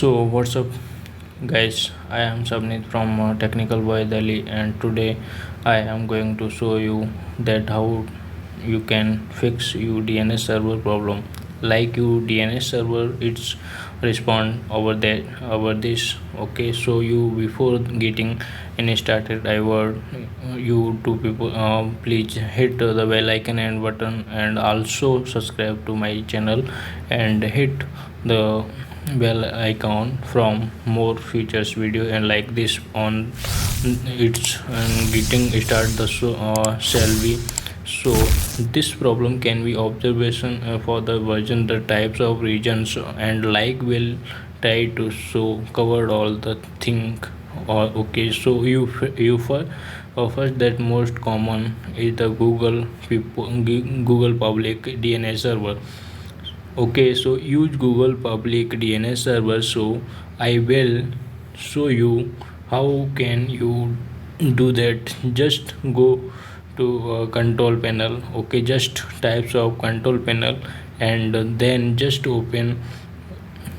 So what's up, guys? I am Sabnit from Technical Boy Delhi, and today I am going to show you that how you can fix your DNS server problem. Like your DNS server, it's respond over this. Okay, so you before getting any started, I would you two people please hit the bell icon and button, and also subscribe to my channel and hit the bell icon from more features video and like this on it's and getting start the shall we. So this problem can be observation for the version, the types of regions, and like will try to show covered all the thing. Okay, so first that most common is the Google public DNS server. Okay, so use Google public DNS server. So I will show you how can you do that. Just go to control panel. Okay, just types of control panel, and then just open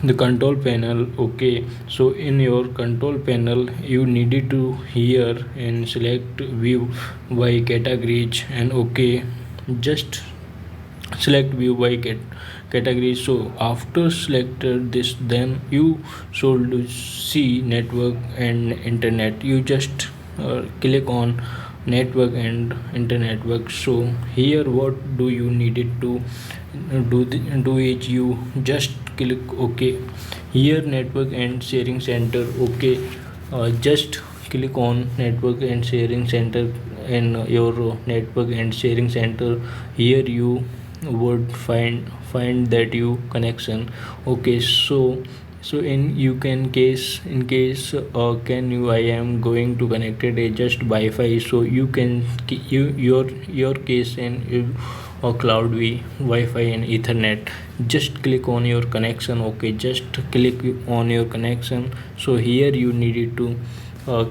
the control panel. Okay, so in your control panel you needed to here and select view by categories, and okay, just select view by category. So after selected this, then you should see network and internet. You just click on network and internet work. So here what do you needed to do is you just click okay. Here network and sharing center. Okay, just click on network and sharing center in your network and sharing center. Here you would find that you connection. Okay, so in you can case in case can you I am going to connected a just Wi-Fi. So you can your case in or cloud Wi-Fi and Ethernet. Just click on your connection. Okay, just click on your connection. So here you needed to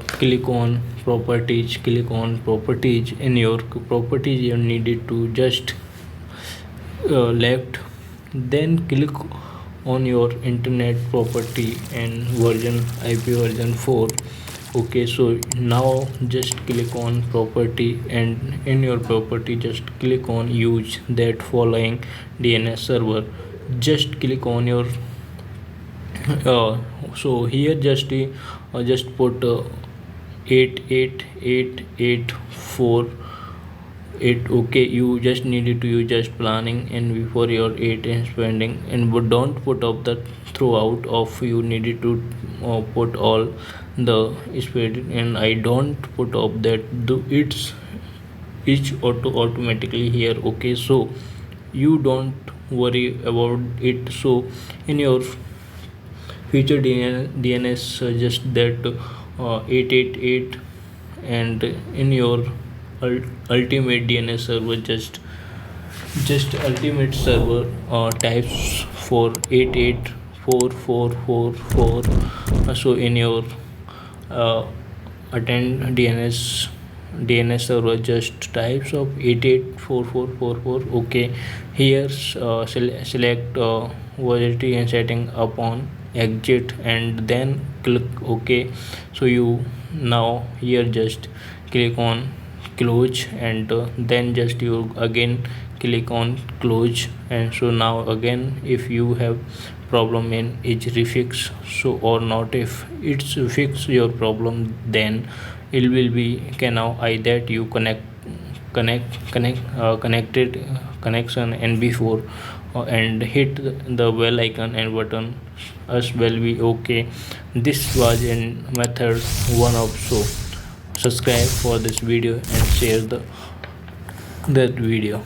click on properties. Click on properties. In your properties you needed to just left, then click on your internet property and version IP version 4. Okay, so now just click on property, and in your property just click on use that following DNS server. Just click on your so here just put 88884 it. Okay, you just needed to use just planning and before your 8 and spending, and but don't put up the throughout of you needed to put all the spread, and I don't put up that do it's each automatically here. Okay, so you don't worry about it. So in your future DNS suggest that 888, and in your ultimate DNS server just ultimate server types for 8844444. So in your uh, attend DNS server just types of 884444. Okay, here select virtuality and setting upon exit, and then click OK. So you now here just click on close, and then just you again click on close. And so now again if you have problem in is refix so or not, if it's fix your problem, then it will be can now I that you connected connection and before and hit the bell icon and button as well be okay. This was in method one of. So subscribe for this video and share that video.